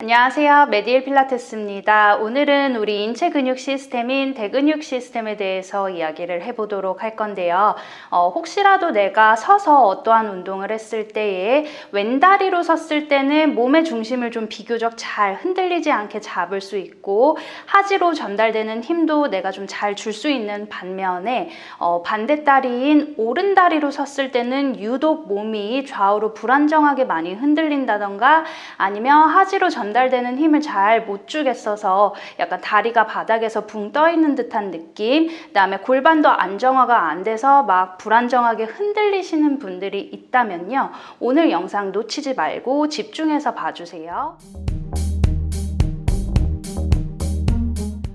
안녕하세요. 메디엘 필라테스입니다. 오늘은 우리 인체 근육 시스템인 대근육 시스템에 대해서 이야기를 해보도록 할 건데요. 혹시라도 내가 서서 어떠한 운동을 했을 때에 왼다리로 섰을 때는 몸의 중심을 좀 비교적 잘 흔들리지 않게 잡을 수 있고 하지로 전달되는 힘도 내가 좀 잘 줄 수 있는 반면에 반대다리인 오른다리로 섰을 때는 유독 몸이 좌우로 불안정하게 많이 흔들린다던가 아니면 하지로 전달되는 힘을 잘 못 주겠어서 약간 다리가 바닥에서 붕 떠 있는 듯한 느낌, 그다음에 골반도 안정화가 안 돼서 막 불안정하게 흔들리시는 분들이 있다면요. 오늘 영상 놓치지 말고 집중해서 봐주세요.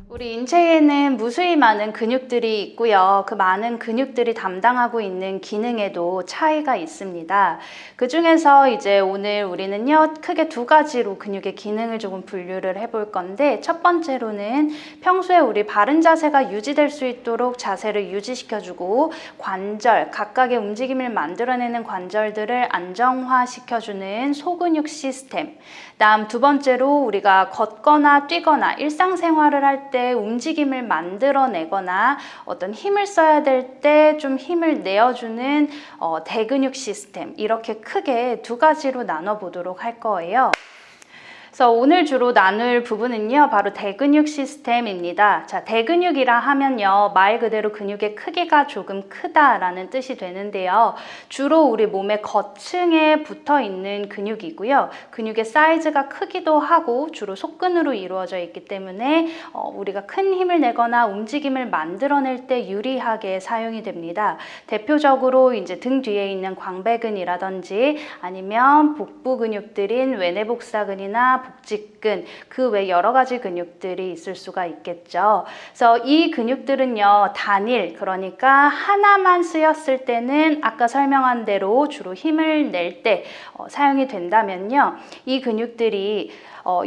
우리 인체에는 무수히 많은 근육들이 있고요. 그 많은 근육들이 담당하고 있는 기능에도 차이가 있습니다. 그 중에서 이제 오늘 우리는요, 크게 두 가지로 근육의 기능을 조금 분류를 해볼 건데, 첫 번째로는 평소에 우리 바른 자세가 유지될 수 있도록 자세를 유지시켜주고 관절, 각각의 움직임을 만들어내는 관절들을 안정화시켜주는 소근육 시스템. 다음 두 번째로 우리가 걷거나 뛰거나 일상생활을 할 때 움직임을 만들어내거나 어떤 힘을 써야 될 때 좀 힘을 내어주는 대근육 시스템, 이렇게 크게 두 가지로 나눠보도록 할 거예요. 그래서 오늘 주로 나눌 부분은요, 바로 대근육 시스템입니다. 자, 대근육이라 하면요, 말 그대로 근육의 크기가 조금 크다라는 뜻이 되는데요. 주로 우리 몸의 겉층에 붙어 있는 근육이고요. 근육의 사이즈가 크기도 하고 주로 속근으로 이루어져 있기 때문에 우리가 큰 힘을 내거나 움직임을 만들어낼 때 유리하게 사용이 됩니다. 대표적으로 이제 등 뒤에 있는 광배근이라든지 아니면 복부 근육들인 외내복사근이나 복직근, 그 외 여러 가지 근육들이 있을 수가 있겠죠. 그래서 이 근육들은요, 단일, 그러니까 하나만 쓰였을 때는 아까 설명한 대로 주로 힘을 낼 때 사용이 된다면요, 이 근육들이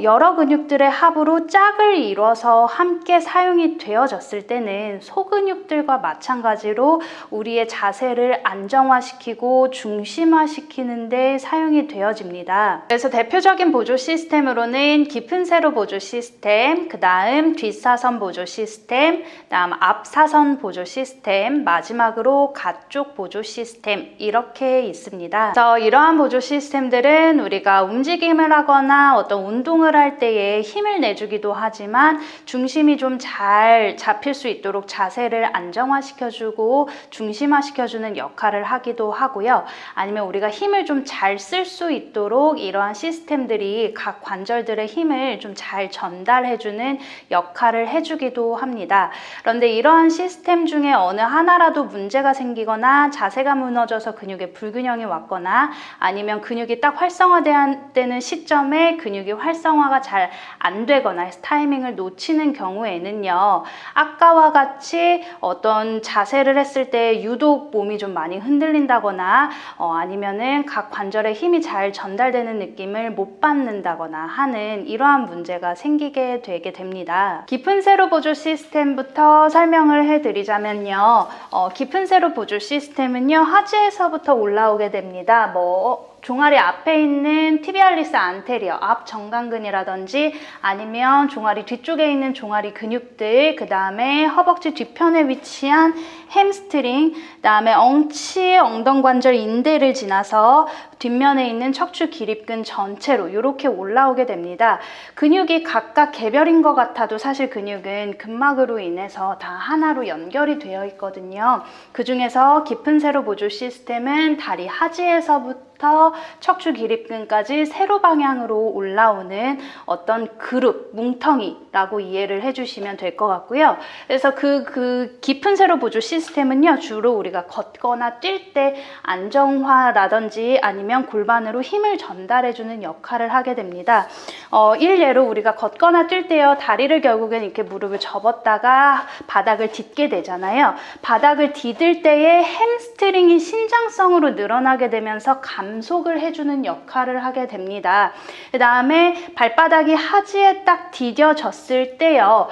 여러 근육들의 합으로 짝을 이뤄서 함께 사용이 되어졌을 때는 소근육들과 마찬가지로 우리의 자세를 안정화시키고 중심화시키는 데 사용이 되어집니다. 그래서 대표적인 보조 시스템으로는 깊은 세로 보조 시스템, 그 다음 뒷사선 보조 시스템, 그 다음 앞사선 보조 시스템, 마지막으로 가쪽 보조 시스템, 이렇게 있습니다. 그래서 이러한 보조 시스템들은 우리가 움직임을 하거나 어떤 운동을 할 때에 힘을 내주기도 하지만 중심이 좀 잘 잡힐 수 있도록 자세를 안정화시켜주고 중심화시켜주는 역할을 하기도 하고요. 아니면 우리가 힘을 좀 잘 쓸 수 있도록 이러한 시스템들이 각 관절들의 힘을 좀 잘 전달해주는 역할을 해주기도 합니다. 그런데 이러한 시스템 중에 어느 하나라도 문제가 생기거나 자세가 무너져서 근육에 불균형이 왔거나 아니면 근육이 딱 활성화되는 시점에 근육이 활성화가 잘 안 되거나 타이밍을 놓치는 경우에는요, 아까와 같이 어떤 자세를 했을 때 유독 몸이 좀 많이 흔들린다거나 아니면은 각 관절에 힘이 잘 전달되는 느낌을 못 받는다거나 하는 이러한 문제가 생기게 되게 됩니다. 깊은 세로 보조 시스템부터 설명을 해드리자면요, 깊은 세로 보조 시스템은요, 하지에서부터 올라오게 됩니다. 종아리 앞에 있는 티비알리스 안테리어, 앞 정강근이라든지 아니면 종아리 뒤쪽에 있는 종아리 근육들, 그 다음에 허벅지 뒤편에 위치한 햄스트링, 그 다음에 엉치, 엉덩관절 인대를 지나서 뒷면에 있는 척추 기립근 전체로 이렇게 올라오게 됩니다. 근육이 각각 개별인 것 같아도 사실 근육은 근막으로 인해서 다 하나로 연결이 되어 있거든요. 그 중에서 깊은 세로 보조 시스템은 다리 하지에서부터 척추 기립근까지 세로 방향으로 올라오는 어떤 그룹, 뭉텅이라고 이해를 해주시면 될 것 같고요. 그래서 그 깊은 세로 보조 시스템은요, 주로 우리가 걷거나 뛸 때 안정화라든지 아니면 골반으로 힘을 전달해주는 역할을 하게 됩니다. 일례로 우리가 걷거나 뛸 때요, 다리를 결국엔 이렇게 무릎을 접었다가 바닥을 딛게 되잖아요. 바닥을 디딜 때에 햄스트링이 신장성으로 늘어나게 되면서 감속을 해주는 역할을 하게 됩니다. 그 다음에 발바닥이 하지에 딱 디뎌졌을 때요,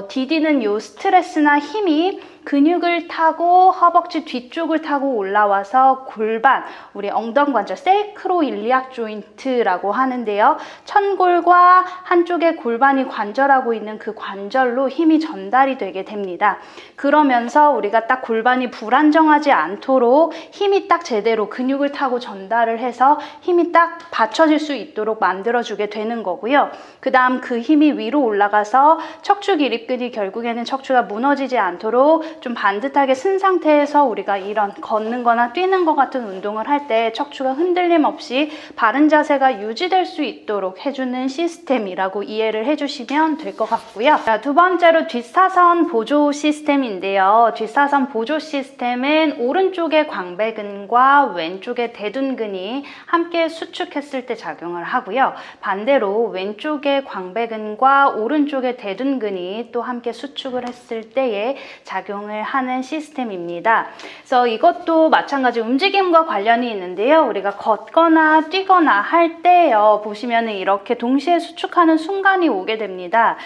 디디는 요 스트레스나 힘이 근육을 타고 허벅지 뒤쪽을 타고 올라와서 골반, 우리 엉덩이 관절, 세이크로일리악 조인트라고 하는데요. 천골과 한쪽에 골반이 관절하고 있는 그 관절로 힘이 전달이 되게 됩니다. 그러면서 우리가 딱 골반이 불안정하지 않도록 힘이 딱 제대로 근육을 타고 전달을 해서 힘이 딱 받쳐질 수 있도록 만들어주게 되는 거고요. 그 다음 그 힘이 위로 올라가서 척추 기립근이 결국에는 척추가 무너지지 않도록 좀 반듯하게 쓴 상태에서 우리가 이런 걷는 거나 뛰는 것 같은 운동을 할 때 척추가 흔들림 없이 바른 자세가 유지될 수 있도록 해주는 시스템이라고 이해를 해주시면 될 것 같고요. 자, 두 번째로 뒷사선 보조 시스템인데요. 뒷사선 보조 시스템은 오른쪽의 광배근과 왼쪽의 대둔근이 함께 수축했을 때 작용을 하고요. 반대로 왼쪽의 광배근과 오른쪽의 대둔근이 또 함께 수축을 했을 때에 작용을 하는 시스템입니다. 그래서 이것도 마찬가지 움직임과 관련이 있는데요. 우리가 걷거나 뛰거나 할 때요. 보시면은 이렇게 동시에 수축하는 순간이 오게 됩니다.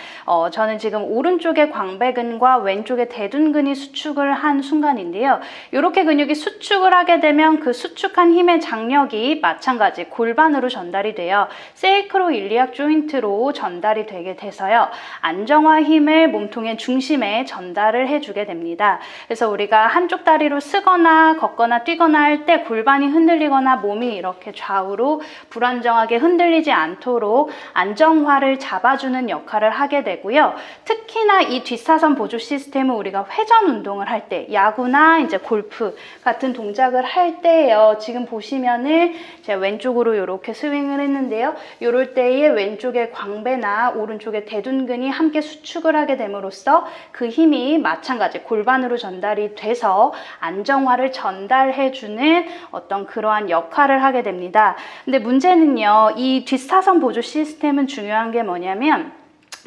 저는 지금 오른쪽의 광배근과 왼쪽의 대둔근이 수축을 한 순간인데요. 이렇게 근육이 수축을 하게 되면 그 수축한 힘의 장력이 마찬가지 골반으로 전달이 돼요. 세이크로일리악 조인트로 전달이 되게 돼서요. 안정화 힘을 몸통의 중심에 전달을 해주게 됩니다. 그래서 우리가 한쪽 다리로 쓰거나 걷거나 뛰거나 할 때 골반이 흔들리거나 몸이 이렇게 좌우로 불안정하게 흔들리지 않도록 안정화를 잡아주는 역할을 하게 되고요. 특히나 이 뒷사선 보조 시스템은 우리가 회전 운동을 할 때, 야구나 이제 골프 같은 동작을 할 때예요. 지금 보시면은 제가 왼쪽으로 이렇게 스윙을 했는데요. 이럴 때에 왼쪽의 광배나 오른쪽의 대둔근이 함께 수축을 하게 됨으로써 그 힘이 마찬가지 골반으로 전달이 돼서 안정화를 전달해주는 어떤 그러한 역할을 하게 됩니다. 근데 문제는요, 이 뒷사선 보조 시스템은 중요한 게 뭐냐면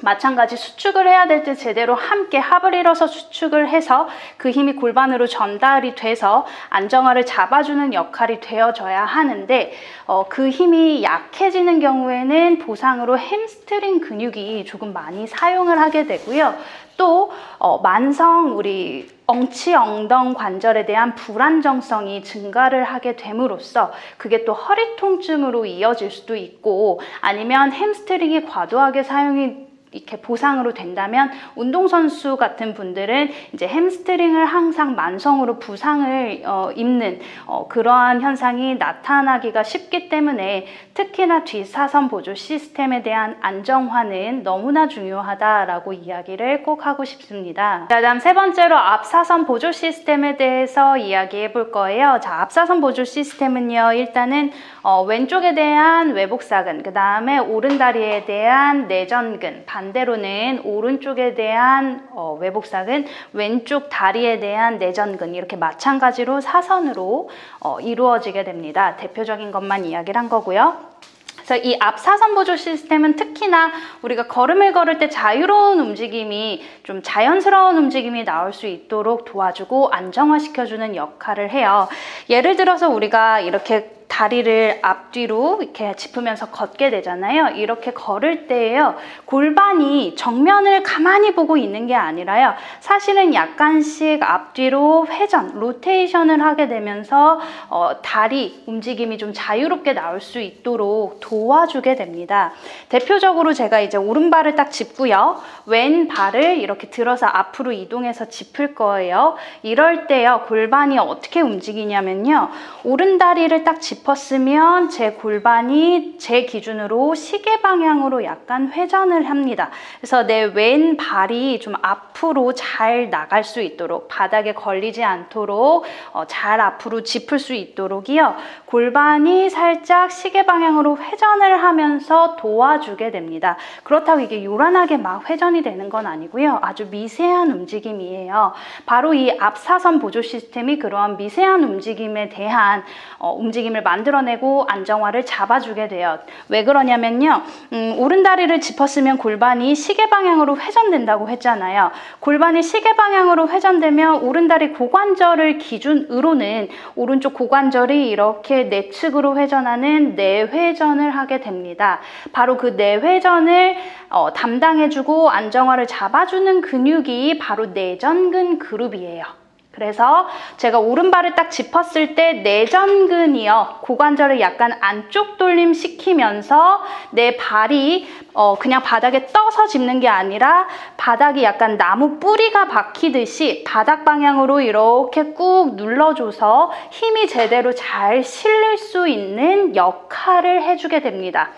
마찬가지 수축을 해야 될 때 제대로 함께 합을 이뤄서 수축을 해서 그 힘이 골반으로 전달이 돼서 안정화를 잡아주는 역할이 되어져야 하는데 그 힘이 약해지는 경우에는 보상으로 햄스트링 근육이 조금 많이 사용을 하게 되고요. 또 만성 우리 엉치 엉덩 관절에 대한 불안정성이 증가를 하게 됨으로써 그게 또 허리 통증으로 이어질 수도 있고 아니면 햄스트링이 과도하게 사용이 이렇게 보상으로 된다면 운동선수 같은 분들은 이제 햄스트링을 항상 만성으로 부상을 입는 그러한 현상이 나타나기가 쉽기 때문에 특히나 뒷사선 보조 시스템에 대한 안정화는 너무나 중요하다라고 이야기를 꼭 하고 싶습니다. 자, 다음 세 번째로 앞사선 보조 시스템에 대해서 이야기해 볼 거예요. 자, 앞사선 보조 시스템은요, 일단은 왼쪽에 대한 외복사근, 그 다음에 오른다리에 대한 내전근, 반대로는 오른쪽에 대한 외복사근, 왼쪽 다리에 대한 내전근 이렇게 마찬가지로 사선으로 이루어지게 됩니다. 대표적인 것만 이야기를 한 거고요. 그래서 이 앞사선 보조 시스템은 특히나 우리가 걸음을 걸을 때 자유로운 움직임이 좀 자연스러운 움직임이 나올 수 있도록 도와주고 안정화시켜주는 역할을 해요. 예를 들어서 우리가 이렇게 다리를 앞뒤로 이렇게 짚으면서 걷게 되잖아요. 이렇게 걸을 때에요. 골반이 정면을 가만히 보고 있는 게 아니라요. 사실은 약간씩 앞뒤로 회전, 로테이션을 하게 되면서 다리 움직임이 좀 자유롭게 나올 수 있도록 도와주게 됩니다. 대표적으로 제가 이제 오른발을 딱 짚고요. 왼발을 이렇게 들어서 앞으로 이동해서 짚을 거예요. 이럴 때요. 골반이 어떻게 움직이냐면요. 오른다리를 딱 짚었으면 제 골반이 제 기준으로 시계 방향으로 약간 회전을 합니다. 그래서 내 왼발이 좀 앞으로 잘 나갈 수 있도록 바닥에 걸리지 않도록 잘 앞으로 짚을 수 있도록이요. 골반이 살짝 시계 방향으로 회전을 하면서 도와주게 됩니다. 그렇다고 이게 요란하게 막 회전이 되는 건 아니고요. 아주 미세한 움직임이에요. 바로 이 앞사선 보조 시스템이 그러한 미세한 움직임에 대한 움직임을 만들어내고 안정화를 잡아주게 돼요. 왜 그러냐면요. 오른다리를 짚었으면 골반이 시계 방향으로 회전된다고 했잖아요. 골반이 시계 방향으로 회전되면 오른다리 고관절을 기준으로는 오른쪽 고관절이 이렇게 내측으로 회전하는 내회전을 하게 됩니다. 바로 그 내회전을 담당해주고 안정화를 잡아주는 근육이 바로 내전근 그룹이에요. 그래서 제가 오른발을 딱 짚었을 때 내전근이요, 고관절을 약간 안쪽 돌림 시키면서 내 발이 그냥 바닥에 떠서 짚는 게 아니라 바닥이 약간 나무 뿌리가 박히듯이 바닥 방향으로 이렇게 꾹 눌러줘서 힘이 제대로 잘 실릴 수 있는 역할을 해주게 됩니다.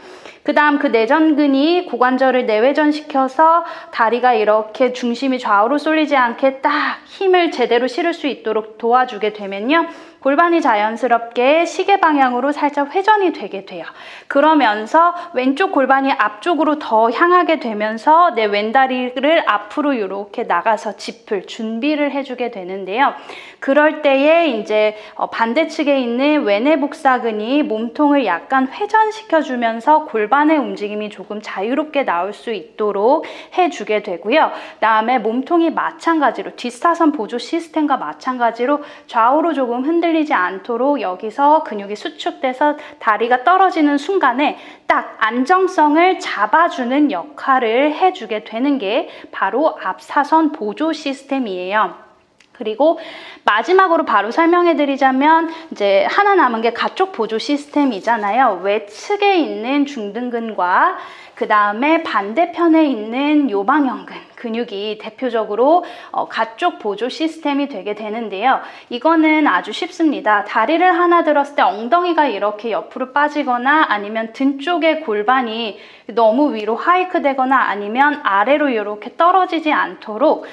그 다음 그 내전근이 고관절을 내외전시켜서 다리가 이렇게 중심이 좌우로 쏠리지 않게 딱 힘을 제대로 실을 수 있도록 도와주게 되면요, 골반이 자연스럽게 시계 방향으로 살짝 회전이 되게 돼요. 그러면서 왼쪽 골반이 앞쪽으로 더 향하게 되면서 내 왼다리를 앞으로 이렇게 나가서 짚을 준비를 해주게 되는데요. 그럴 때에 이제 반대측에 있는 외내복사근이 몸통을 약간 회전시켜주면서 골반의 움직임이 조금 자유롭게 나올 수 있도록 해주게 되고요. 그다음에 몸통이 마찬가지로 뒷사선 보조 시스템과 마찬가지로 좌우로 조금 흔들리지 않도록 여기서 근육이 수축돼서 다리가 떨어지는 순간에 딱 안정성을 잡아주는 역할을 해주게 되는 게 바로 앞사선 보조 시스템이에요. 그리고 마지막으로 바로 설명해 드리자면 이제 하나 남은 게 가쪽 보조 시스템이잖아요. 외측에 있는 중등근과 그 다음에 반대편에 있는 요방형근 근육이 대표적으로 가쪽 보조 시스템이 되게 되는데요. 이거는 아주 쉽습니다. 다리를 하나 들었을 때 엉덩이가 이렇게 옆으로 빠지거나 아니면 등 쪽의 골반이 너무 위로 하이크 되거나 아니면 아래로 이렇게 떨어지지 않도록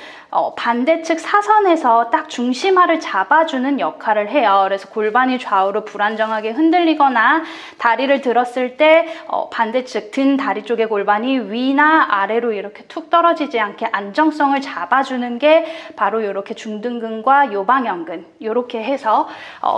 반대측 사선에서 딱 중심화를 잡아주는 역할을 해요. 그래서 골반이 좌우로 불안정하게 흔들리거나 다리를 들었을 때 반대측 등 다리 쪽의 골반이 위나 아래로 이렇게 툭 떨어지지 않게 안정성을 잡아주는 게 바로 이렇게 중등근과 요방형근, 이렇게 해서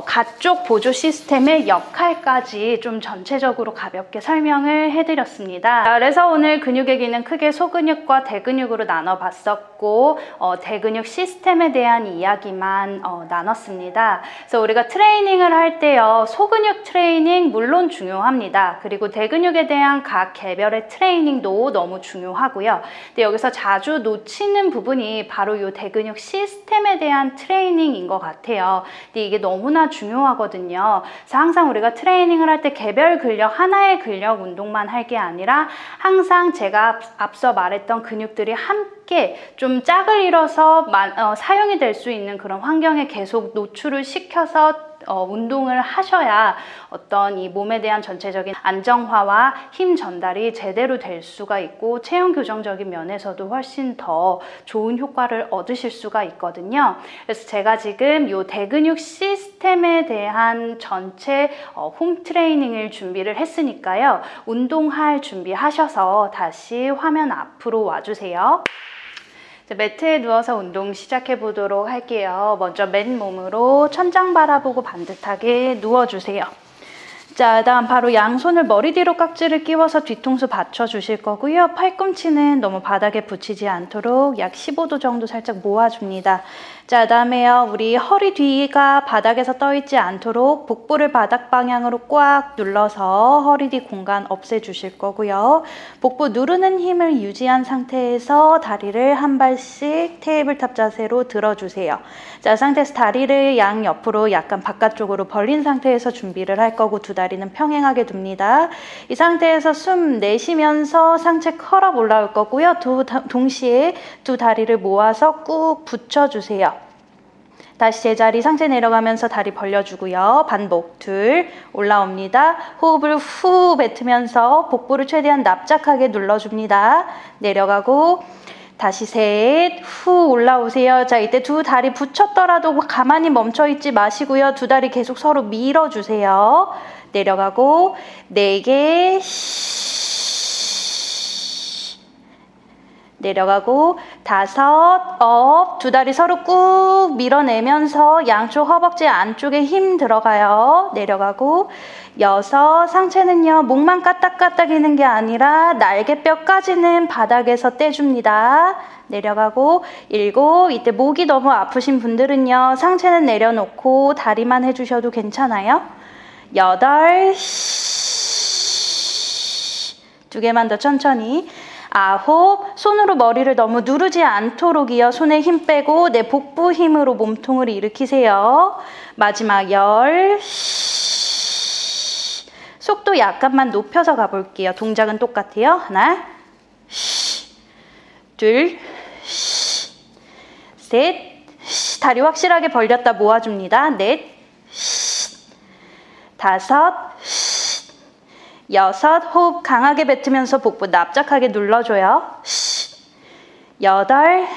가쪽 보조 시스템의 역할까지 좀 전체적으로 가볍게 설명을 해드렸습니다. 그래서 오늘 근육의 기능 크게 소근육과 대근육으로 나눠봤었고 대근육 시스템에 대한 이야기만 나눴습니다. 그래서 우리가 트레이닝을 할 때요, 소근육 트레이닝 물론 중요합니다. 그리고 대근육에 대한 각 개별의 트레이닝도 너무 중요하고요. 근데 여기서 자주 놓치는 부분이 바로 이 대근육 시스템에 대한 트레이닝인 것 같아요. 근데 이게 너무나 중요하거든요. 그래서 항상 우리가 트레이닝을 할 때 개별 근력, 하나의 근력 운동만 할 게 아니라 항상 제가 앞서 말했던 근육들이 함께 좀 짝을 이뤄서 사용이 될 수 있는 그런 환경에 계속 노출을 시켜서 운동을 하셔야 어떤 이 몸에 대한 전체적인 안정화와 힘 전달이 제대로 될 수가 있고 체형 교정적인 면에서도 훨씬 더 좋은 효과를 얻으실 수가 있거든요. 그래서 제가 지금 이 대근육 시스템에 대한 전체 홈 트레이닝을 준비를 했으니까요. 운동할 준비하셔서 다시 화면 앞으로 와주세요. 매트에 누워서 운동 시작해 보도록 할게요. 먼저 맨몸으로 천장 바라보고 반듯하게 누워주세요. 자, 다음 바로 양손을 머리 뒤로 깍지를 끼워서 뒤통수 받쳐주실 거고요. 팔꿈치는 너무 바닥에 붙이지 않도록 약 15도 정도 살짝 모아줍니다. 자, 다음에요. 우리 허리 뒤가 바닥에서 떠있지 않도록 복부를 바닥 방향으로 꽉 눌러서 허리 뒤 공간 없애주실 거고요. 복부 누르는 힘을 유지한 상태에서 다리를 한 발씩 테이블탑 자세로 들어주세요. 자, 상태에서 다리를 양옆으로 약간 바깥쪽으로 벌린 상태에서 준비를 할 거고 두 다리는 평행하게 둡니다. 이 상태에서 숨 내쉬면서 상체 컬업 올라올 거고요. 동시에 두 다리를 모아서 꾹 붙여주세요. 다시 제자리 상체 내려가면서 다리 벌려주고요. 반복 둘 올라옵니다. 호흡을 후 뱉으면서 복부를 최대한 납작하게 눌러줍니다. 내려가고 다시 셋, 후 올라오세요. 자, 이때 두 다리 붙였더라도 가만히 멈춰있지 마시고요. 두 다리 계속 서로 밀어주세요. 내려가고 4개, 내려가고 5, 업, 두 다리 서로 꾹 밀어내면서 양쪽 허벅지 안쪽에 힘 들어가요. 내려가고 6, 상체는요 목만 까딱까딱이는 게 아니라 날개뼈까지는 바닥에서 떼줍니다. 내려가고 7, 이때 목이 너무 아프신 분들은요 상체는 내려놓고 다리만 해주셔도 괜찮아요. 8, 2개만 더 천천히. 9. 손으로 머리를 너무 누르지 않도록이요. 손에 힘 빼고 내 복부 힘으로 몸통을 일으키세요. 마지막 10. 속도 약간만 높여서 가볼게요. 동작은 똑같아요. 하나, 둘, 셋, 다리 확실하게 벌렸다 모아줍니다. 넷, 다섯, 여섯, 호흡 강하게 뱉으면서 복부 납작하게 눌러줘요. 여덟,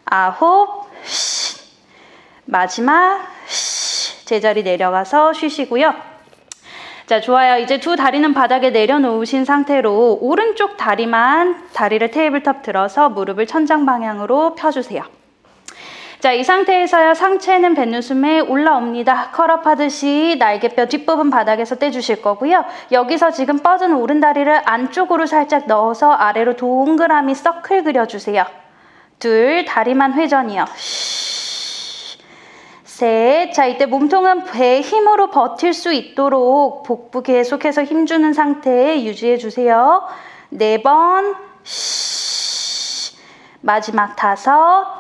아홉, 마지막 제자리 내려가서 쉬시고요. 자, 좋아요. 이제 두 다리는 바닥에 내려놓으신 상태로 오른쪽 다리를 테이블탑 들어서 무릎을 천장 방향으로 펴주세요. 자, 이 상태에서요. 상체는 뱉는 숨에 올라옵니다. 컬업 하듯이 날개뼈 뒷부분 바닥에서 떼주실 거고요. 여기서 지금 뻗은 오른 다리를 안쪽으로 살짝 넣어서 아래로 동그라미 서클 그려주세요. 둘, 다리만 회전이요. 셋. 자, 이때 몸통은 배의 힘으로 버틸 수 있도록 복부 계속해서 힘주는 상태에 유지해주세요. 4번. 마지막 5.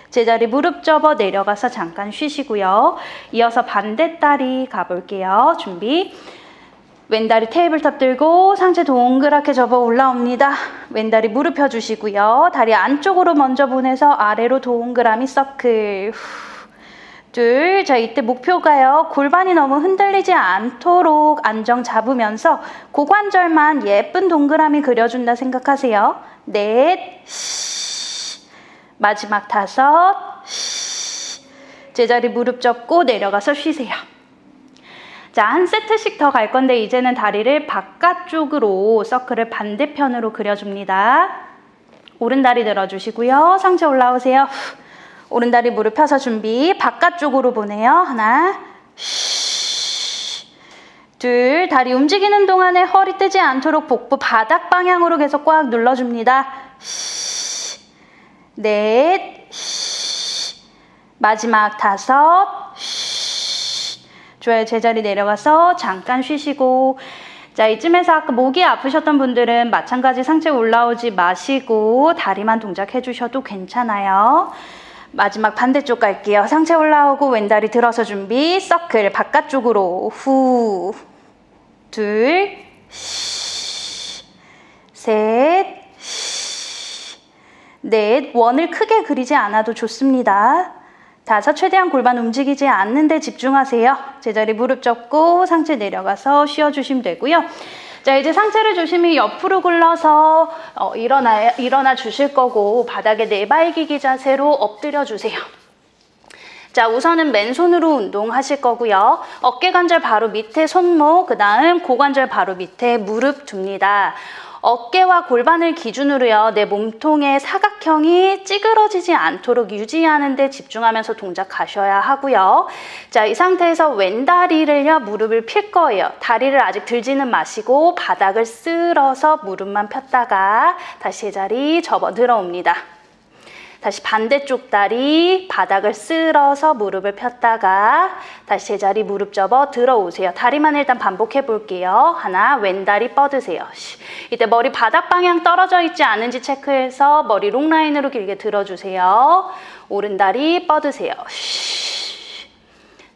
제자리 무릎 접어 내려가서 잠깐 쉬시고요. 이어서 반대 다리 가볼게요. 준비. 왼다리 테이블탑 들고 상체 동그랗게 접어 올라옵니다. 왼다리 무릎 펴주시고요. 다리 안쪽으로 먼저 보내서 아래로 동그라미 서클. 둘. 자, 이때 목표가요. 골반이 너무 흔들리지 않도록 안정 잡으면서 고관절만 예쁜 동그라미 그려준다 생각하세요. 넷. 마지막 5. 제자리 무릎 접고 내려가서 쉬세요. 자, 한 세트씩 더 갈 건데 이제는 다리를 바깥쪽으로 서클을 반대편으로 그려줍니다. 오른다리 들어주시고요. 상체 올라오세요. 오른다리 무릎 펴서 준비. 바깥쪽으로 보내요. 하나, 둘. 다리 움직이는 동안에 허리 뜨지 않도록 복부 바닥 방향으로 계속 꽉 눌러줍니다. 넷, 마지막 5. 좋아요. 제자리 내려가서 잠깐 쉬시고. 자, 이쯤에서 아까 목이 아프셨던 분들은 마찬가지 상체 올라오지 마시고 다리만 동작해 주셔도 괜찮아요. 마지막 반대쪽 갈게요. 상체 올라오고 왼다리 들어서 준비. 서클 바깥쪽으로. 후. 둘, 셋, 넷. 원을 크게 그리지 않아도 좋습니다. 5. 최대한 골반 움직이지 않는 데 집중하세요. 제자리 무릎 접고 상체 내려가서 쉬어주시면 되고요. 자, 이제 상체를 조심히 옆으로 굴러서 일어나 주실 거고 바닥에 내발기기 자세로 엎드려 주세요. 자, 우선은 맨손으로 운동하실 거고요. 어깨 관절 바로 밑에 손목, 그 다음 고관절 바로 밑에 무릎 둡니다. 어깨와 골반을 기준으로요. 내 몸통의 사각형이 찌그러지지 않도록 유지하는 데 집중하면서 동작하셔야 하고요. 자, 이 상태에서 왼다리를요. 무릎을 필 거예요. 다리를 아직 들지는 마시고 바닥을 쓸어서 무릎만 폈다가 다시 제자리 접어 들어옵니다. 다시 반대쪽 다리 바닥을 쓸어서 무릎을 폈다가 다시 제자리 무릎 접어 들어오세요. 다리만 일단 반복해 볼게요. 하나, 왼다리 뻗으세요. 이때 머리 바닥 방향 떨어져 있지 않은지 체크해서 머리 롱라인으로 길게 들어주세요. 오른다리 뻗으세요.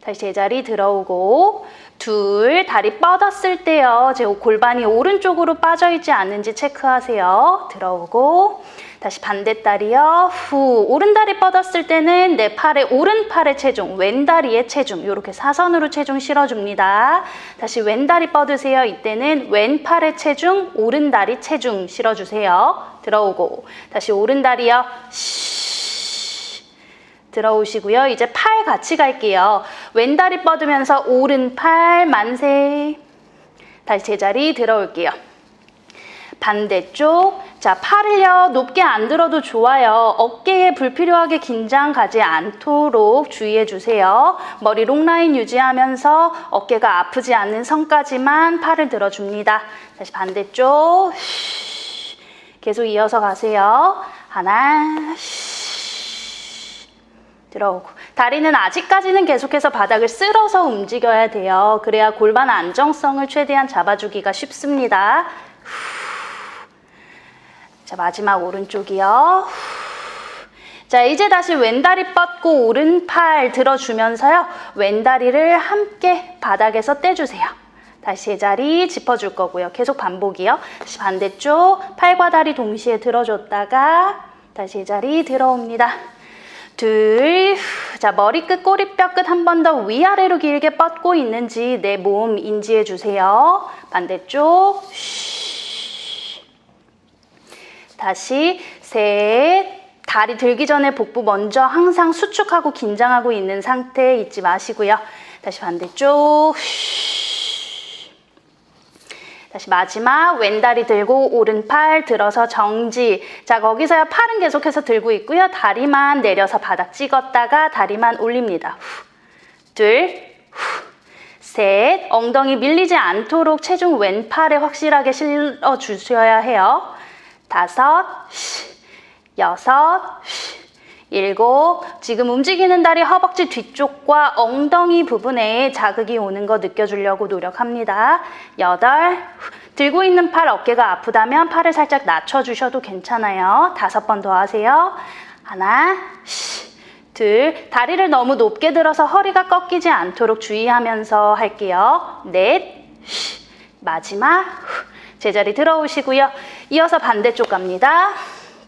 다시 제자리 들어오고. 둘, 다리 뻗었을 때요. 제 골반이 오른쪽으로 빠져 있지 않는지 체크하세요. 들어오고. 다시 반대다리요. 후. 오른다리 뻗었을 때는 내 오른팔의 체중, 왼다리의 체중 이렇게 사선으로 체중 실어줍니다. 다시 왼다리 뻗으세요. 이때는 왼팔의 체중, 오른다리 체중 실어주세요. 들어오고. 다시 오른다리요. 들어오시고요. 이제 팔 같이 갈게요. 왼다리 뻗으면서 오른팔 만세. 다시 제자리 들어올게요. 반대쪽. 자, 팔을요. 높게 안 들어도 좋아요. 어깨에 불필요하게 긴장 가지 않도록 주의해 주세요. 머리 롱라인 유지하면서 어깨가 아프지 않는 선까지만 팔을 들어줍니다. 다시 반대쪽. 계속 이어서 가세요. 하나. 들어오고. 다리는 아직까지는 계속해서 바닥을 쓸어서 움직여야 돼요. 그래야 골반 안정성을 최대한 잡아주기가 쉽습니다. 자, 마지막 오른쪽이요. 자, 이제 다시 왼다리 뻗고 오른팔 들어주면서요. 왼다리를 함께 바닥에서 떼주세요. 다시 제자리 짚어줄 거고요. 계속 반복이요. 다시 반대쪽 팔과 다리 동시에 들어줬다가 다시 제자리 들어옵니다. 둘, 자, 머리끝, 꼬리뼈 끝 한 번 더 위아래로 길게 뻗고 있는지 내 몸 인지해 주세요. 반대쪽. 다시 셋, 다리 들기 전에 복부 먼저 항상 수축하고 긴장하고 있는 상태 잊지 마시고요. 다시 반대쪽. 다시 마지막 왼다리 들고 오른팔 들어서 정지. 자, 거기서요 팔은 계속해서 들고 있고요. 다리만 내려서 바닥 찍었다가 다리만 올립니다. 둘, 셋. 엉덩이 밀리지 않도록 체중 왼팔에 확실하게 실어 주셔야 해요. 다섯, 여섯, 일곱. 지금 움직이는 다리 허벅지 뒤쪽과 엉덩이 부분에 자극이 오는 거 느껴주려고 노력합니다. 여덟. 들고 있는 팔 어깨가 아프다면 팔을 살짝 낮춰주셔도 괜찮아요. 5번 더 하세요. 하나, 둘. 다리를 너무 높게 들어서 허리가 꺾이지 않도록 주의하면서 할게요. 넷, 마지막. 제자리 들어오시고요. 이어서 반대쪽 갑니다.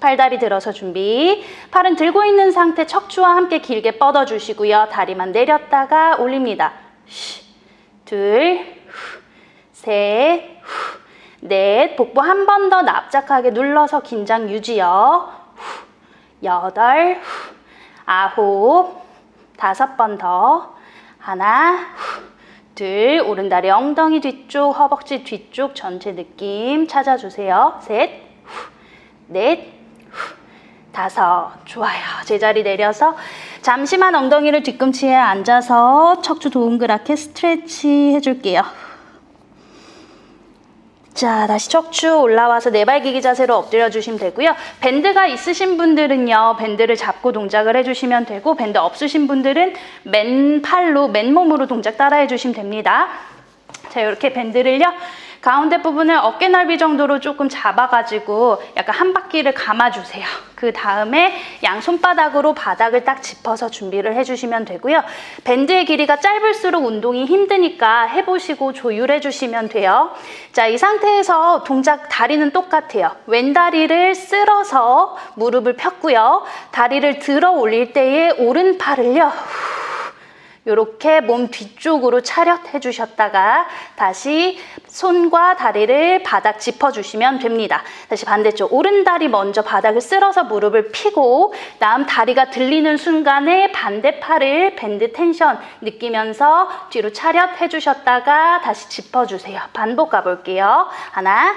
팔다리 들어서 준비. 팔은 들고 있는 상태 척추와 함께 길게 뻗어주시고요. 다리만 내렸다가 올립니다. 둘, 셋, 넷. 복부 한 번 더 납작하게 눌러서 긴장 유지요. 여덟, 아홉, 5번 더. 하나, 둘. 오른다리 엉덩이 뒤쪽, 허벅지 뒤쪽 전체 느낌 찾아주세요. 셋, 넷, 5. 좋아요. 제자리 내려서 잠시만 엉덩이를 뒤꿈치에 앉아서 척추 동그랗게 스트레치 해줄게요. 자, 다시 척추 올라와서 네발기기 자세로 엎드려 주시면 되고요. 밴드가 있으신 분들은요, 밴드를 잡고 동작을 해주시면 되고, 밴드 없으신 분들은 맨팔로, 맨몸으로 동작 따라해 주시면 됩니다. 자, 이렇게 밴드를요, 가운데 부분을 어깨 넓이 정도로 조금 잡아가지고 약간 한 바퀴를 감아주세요. 그 다음에 양 손바닥으로 바닥을 딱 짚어서 준비를 해주시면 되고요. 밴드의 길이가 짧을수록 운동이 힘드니까 해보시고 조율해주시면 돼요. 자, 이 상태에서 동작 다리는 똑같아요. 왼다리를 쓸어서 무릎을 폈고요. 다리를 들어 올릴 때에 오른팔을요, 이렇게 몸 뒤쪽으로 차렷해 주셨다가 다시 손과 다리를 바닥 짚어주시면 됩니다. 다시 반대쪽 오른다리 먼저 바닥을 쓸어서 무릎을 펴고 다음 다리가 들리는 순간에 반대팔을 밴드 텐션 느끼면서 뒤로 차렷해 주셨다가 다시 짚어주세요. 반복 가볼게요. 하나,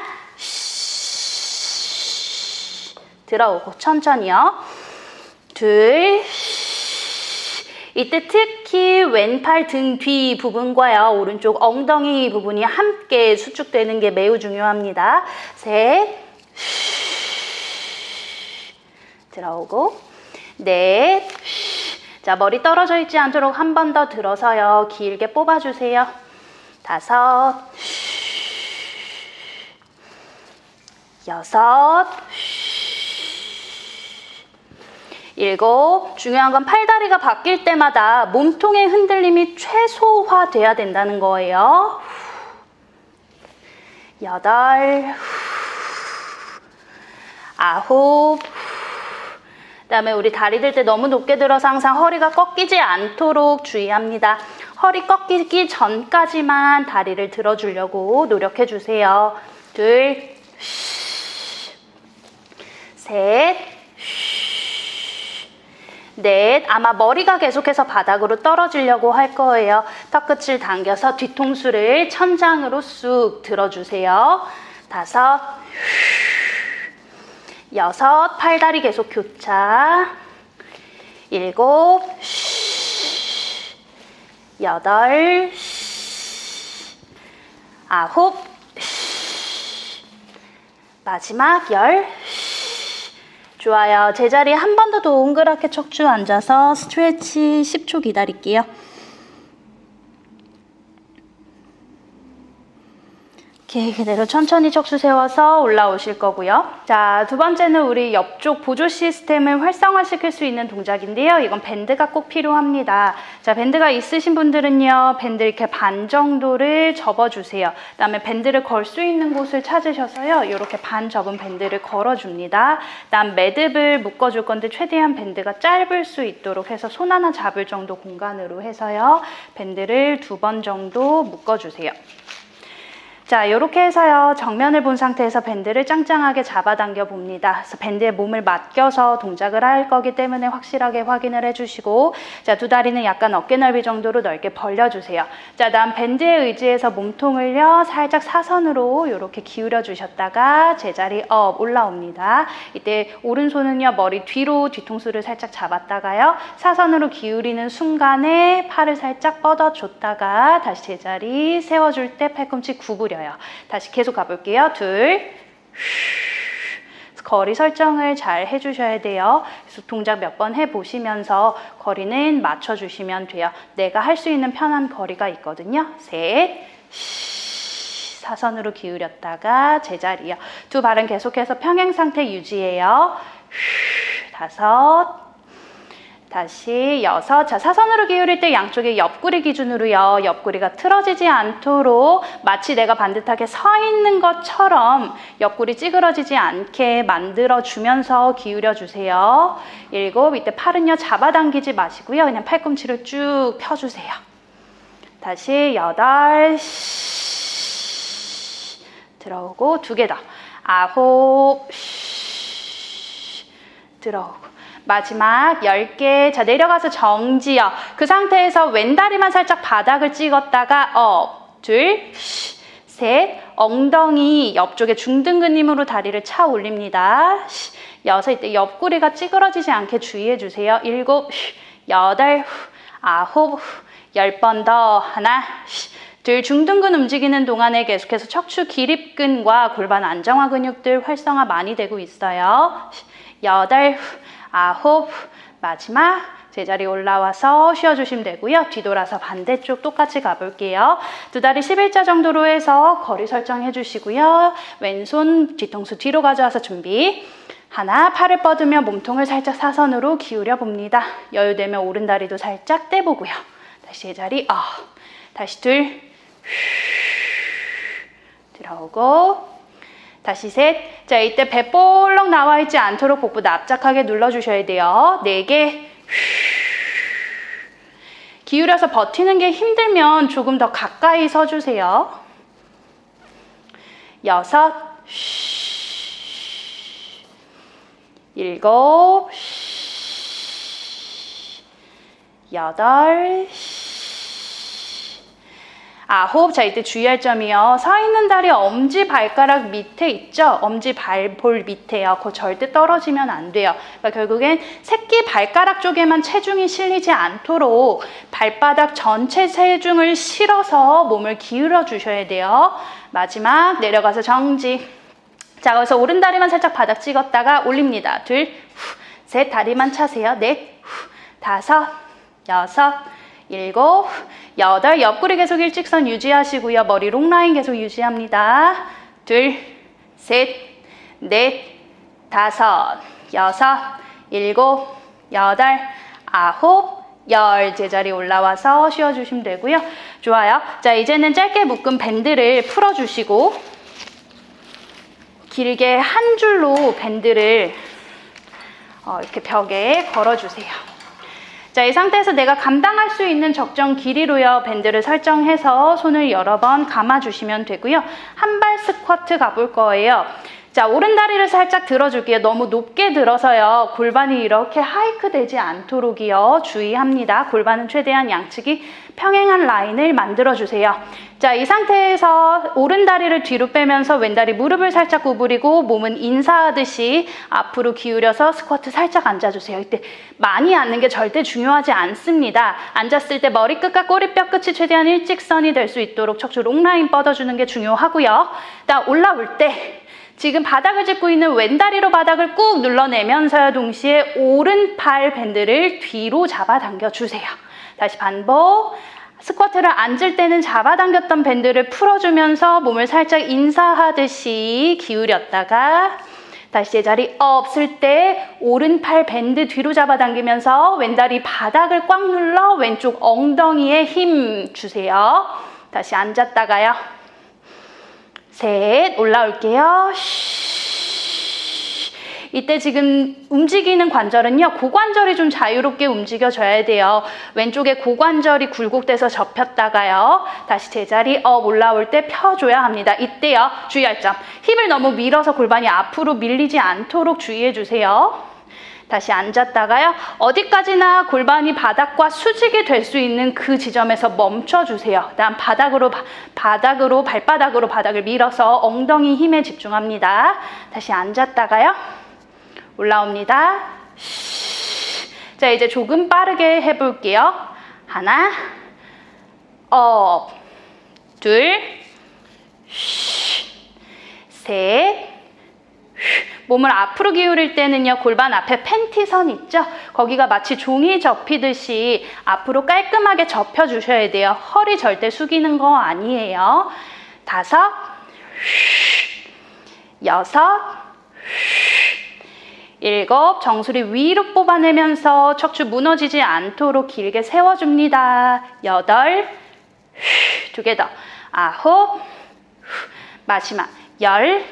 들어오고 천천히요. 둘, 이때 특히 왼팔 등 뒤 부분과요, 오른쪽 엉덩이 부분이 함께 수축되는 게 매우 중요합니다. 셋, 들어오고, 넷. 자, 머리 떨어져 있지 않도록 한 번 더 들어서요, 길게 뽑아주세요. 5, 6, 7. 중요한 건 팔다리가 바뀔 때마다 몸통의 흔들림이 최소화돼야 된다는 거예요. 8, 9. 그다음에 우리 다리 들 때 너무 높게 들어서 항상 허리가 꺾이지 않도록 주의합니다. 허리 꺾이기 전까지만 다리를 들어주려고 노력해 주세요. 2, 셋, 넷. 아마 머리가 계속해서 바닥으로 떨어지려고 할 거예요. 턱끝을 당겨서 뒤통수를 천장으로 쑥 들어주세요. 5, 6. 팔다리 계속 교차. 7, 8, 9. 마지막 10. 좋아요. 제자리 한 번 더 동그랗게 척추 앉아서 스트레치 10초 기다릴게요. 오케이, 그대로 천천히 척수 세워서 올라오실 거고요. 자, 두 번째는 우리 옆쪽 보조 시스템을 활성화시킬 수 있는 동작인데요. 이건 밴드가 꼭 필요합니다. 자, 밴드가 있으신 분들은요, 밴드 이렇게 반 정도를 접어주세요. 그다음에 밴드를 걸 수 있는 곳을 찾으셔서요, 이렇게 반 접은 밴드를 걸어줍니다. 그다음 매듭을 묶어줄 건데 최대한 밴드가 짧을 수 있도록 해서 손 하나 잡을 정도 공간으로 해서요, 밴드를 2번 정도 묶어주세요. 자, 이렇게 해서요, 정면을 본 상태에서 밴드를 짱짱하게 잡아당겨 봅니다. 그래서 밴드에 몸을 맡겨서 동작을 할 거기 때문에 확실하게 확인을 해주시고, 자, 두 다리는 약간 어깨 넓이 정도로 넓게 벌려주세요. 자, 다음 밴드에 의지해서 몸통을요, 살짝 사선으로 이렇게 기울여 주셨다가 제자리 업 올라옵니다. 이때 오른손은요, 머리 뒤로 뒤통수를 살짝 잡았다가요, 사선으로 기울이는 순간에 팔을 살짝 뻗어줬다가 다시 제자리 세워줄 때 팔꿈치 구부려요. 다시 계속 가볼게요. 둘, 거리 설정을 잘 해주셔야 돼요. 그래서 동작 몇 번 해보시면서 거리는 맞춰주시면 돼요. 내가 할 수 있는 편한 거리가 있거든요. 셋, 사선으로 기울였다가 제자리요. 두 발은 계속해서 평행 상태 유지해요. 다섯, 다시 여섯. 자, 사선으로 기울일 때 양쪽의 옆구리 기준으로요, 옆구리가 틀어지지 않도록 마치 내가 반듯하게 서 있는 것처럼 옆구리 찌그러지지 않게 만들어주면서 기울여주세요. 일곱. 이때 팔은요, 잡아당기지 마시고요, 그냥 팔꿈치를 쭉 펴주세요. 다시 여덟. 들어오고, 2개 더. 아홉. 들어오고. 마지막 10개. 자, 내려가서 정지요. 그 상태에서 왼다리만 살짝 바닥을 찍었다가 업, 둘, 셋. 엉덩이 옆쪽에 중등근 힘으로 다리를 차 올립니다. 여섯. 이때 옆구리가 찌그러지지 않게 주의해 주세요. 일곱, 여덟, 아홉, 10번 더. 하나, 둘. 중등근 움직이는 동안에 계속해서 척추 기립근과 골반 안정화 근육들 활성화 많이 되고 있어요. 여덟, 아홉. 마지막 제자리 올라와서 쉬어주시면 되고요. 뒤돌아서 반대쪽 똑같이 가볼게요. 두 다리 11자 정도로 해서 거리 설정해 주시고요. 왼손 뒤통수 뒤로 가져와서 준비. 하나, 팔을 뻗으며 몸통을 살짝 사선으로 기울여 봅니다. 여유되면 오른 다리도 살짝 떼보고요. 다시 제자리 다시 둘. 들어오고, 다시 셋. 자, 이때 배 볼록 나와 있지 않도록 복부 납작하게 눌러주셔야 돼요. 4개. 기울여서 버티는 게 힘들면 조금 더 가까이 서주세요. 6. 7. 8. 9. 자, 이때 주의할 점이요. 서 있는 다리 엄지 발가락 밑에 있죠? 엄지 볼 밑에요. 그거 절대 떨어지면 안 돼요. 그러니까 결국엔 새끼 발가락 쪽에만 체중이 실리지 않도록 발바닥 전체 체중을 실어서 몸을 기울여 주셔야 돼요. 마지막 내려가서 정지. 자, 거기서 오른 다리만 살짝 바닥 찍었다가 올립니다. 둘, 셋. 다리만 차세요. 넷, 다섯, 여섯, 7, 8. 옆구리 계속 일직선 유지하시고요. 머리 롱라인 계속 유지합니다. 둘, 셋, 넷, 다섯, 여섯, 7, 8, 9, 10. 제자리 올라와서 쉬어주시면 되고요. 좋아요. 자, 이제는 짧게 묶은 밴드를 풀어주시고 길게 한 줄로 밴드를 이렇게 벽에 걸어주세요. 자, 이 상태에서 내가 감당할 수 있는 적정 길이로요, 밴드를 설정해서 손을 여러 번 감아주시면 되고요. 한 발 스쿼트 가볼 거예요. 자, 오른 다리를 살짝 들어줄게요. 너무 높게 들어서요, 골반이 이렇게 하이크 되지 않도록이요, 주의합니다. 골반은 최대한 양측이 평행한 라인을 만들어주세요. 자, 이 상태에서 오른 다리를 뒤로 빼면서 왼다리 무릎을 살짝 구부리고 몸은 인사하듯이 앞으로 기울여서 스쿼트 살짝 앉아주세요. 이때 많이 앉는 게 절대 중요하지 않습니다. 앉았을 때 머리끝과 꼬리뼈 끝이 최대한 일직선이 될 수 있도록 척추 롱라인 뻗어주는 게 중요하고요. 일단 올라올 때 지금 바닥을 짚고 있는 왼다리로 바닥을 꾹 눌러내면서 동시에 오른팔 밴드를 뒤로 잡아당겨 주세요. 다시 반복. 스쿼트를 앉을 때는 잡아당겼던 밴드를 풀어주면서 몸을 살짝 인사하듯이 기울였다가 다시 제자리 없을 때 오른팔 밴드 뒤로 잡아당기면서 왼다리 바닥을 꽉 눌러 왼쪽 엉덩이에 힘 주세요. 다시 앉았다가요. 셋, 올라올게요. 이때 지금 움직이는 관절은요, 고관절이 좀 자유롭게 움직여줘야 돼요. 왼쪽에 고관절이 굴곡돼서 접혔다가요, 다시 제자리 업 올라올 때 펴줘야 합니다. 이때요, 주의할 점. 힙을 너무 밀어서 골반이 앞으로 밀리지 않도록 주의해주세요. 다시 앉았다가요, 어디까지나 골반이 바닥과 수직이 될 수 있는 그 지점에서 멈춰주세요. 그다음 발바닥으로 바닥을 밀어서 엉덩이 힘에 집중합니다. 다시 앉았다가요, 올라옵니다. 자, 이제 조금 빠르게 해볼게요. 하나, 업, 둘, 셋. 몸을 앞으로 기울일 때는요, 골반 앞에 팬티선 있죠? 거기가 마치 종이 접히듯이 앞으로 깔끔하게 접혀주셔야 돼요. 허리 절대 숙이는 거 아니에요. 다섯, 여섯, 일곱, 정수리 위로 뽑아내면서 척추 무너지지 않도록 길게 세워줍니다. 여덟, 두 개 더, 아홉, 마지막, 열,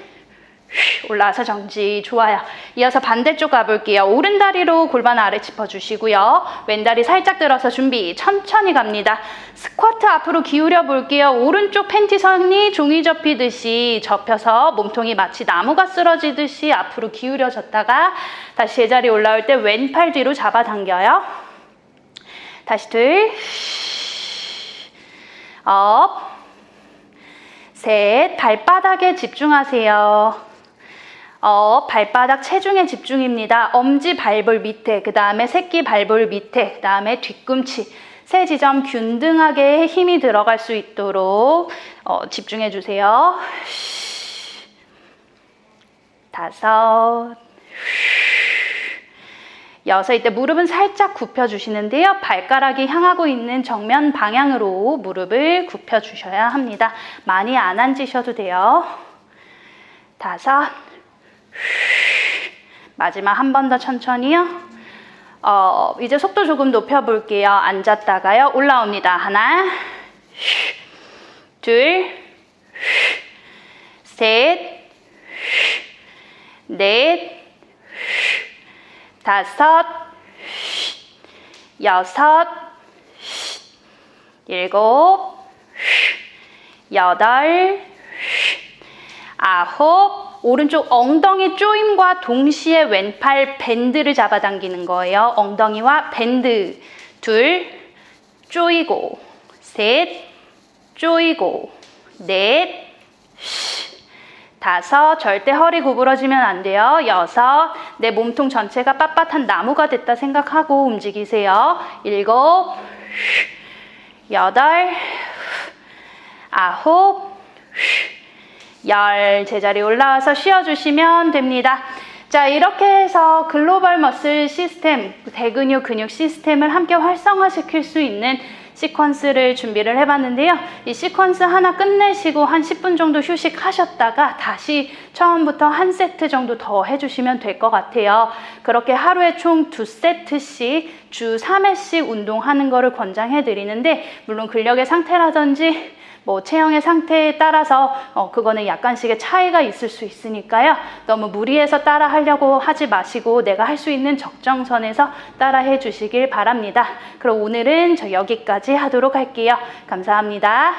올라와서 정지. 좋아요. 이어서 반대쪽 가볼게요. 오른 다리로 골반 아래 짚어주시고요. 왼다리 살짝 들어서 준비. 천천히 갑니다. 스쿼트 앞으로 기울여 볼게요. 오른쪽 팬티선이 종이 접히듯이 접혀서 몸통이 마치 나무가 쓰러지듯이 앞으로 기울여졌다가 다시 제자리 올라올 때 왼팔 뒤로 잡아당겨요. 다시 둘, 업, 셋, 발바닥에 집중하세요. 발바닥 체중에 집중입니다. 엄지 발볼 밑에, 그 다음에 새끼 발볼 밑에, 그 다음에 뒤꿈치. 세 지점 균등하게 힘이 들어갈 수 있도록 집중해 주세요. 다섯, 여섯. 이때 무릎은 살짝 굽혀 주시는데요. 발가락이 향하고 있는 정면 방향으로 무릎을 굽혀 주셔야 합니다. 많이 안 앉으셔도 돼요. 다섯, 마지막 한 번 더 천천히요. 이제 속도 조금 높여볼게요. 앉았다가요, 올라옵니다. 하나, 둘, 셋, 넷, 다섯, 여섯, 일곱, 여덟, 아홉. 오른쪽 엉덩이 조임과 동시에 왼팔 밴드를 잡아당기는 거예요. 엉덩이와 밴드. 둘, 조이고, 셋, 조이고, 넷, 다섯. 절대 허리 구부러지면 안 돼요. 여섯. 내 몸통 전체가 빳빳한 나무가 됐다 생각하고 움직이세요. 일곱, 여덟, 아홉, 열. 제자리 올라와서 쉬어주시면 됩니다. 자, 이렇게 해서 글로벌 머슬 시스템, 대근육 근육 시스템을 함께 활성화시킬 수 있는 시퀀스를 준비를 해봤는데요. 이 시퀀스 하나 끝내시고 한 10분 정도 휴식하셨다가 다시 처음부터 한 세트 정도 더 해주시면 될 것 같아요. 그렇게 하루에 총 2세트씩 주 3회씩 운동하는 거를 권장해 드리는데, 물론 근력의 상태라든지 체형의 상태에 따라서 그거는 약간씩의 차이가 있을 수 있으니까요. 너무 무리해서 따라 하려고 하지 마시고 내가 할 수 있는 적정선에서 따라 해 주시길 바랍니다. 그럼 오늘은 저 여기까지 하도록 할게요. 감사합니다.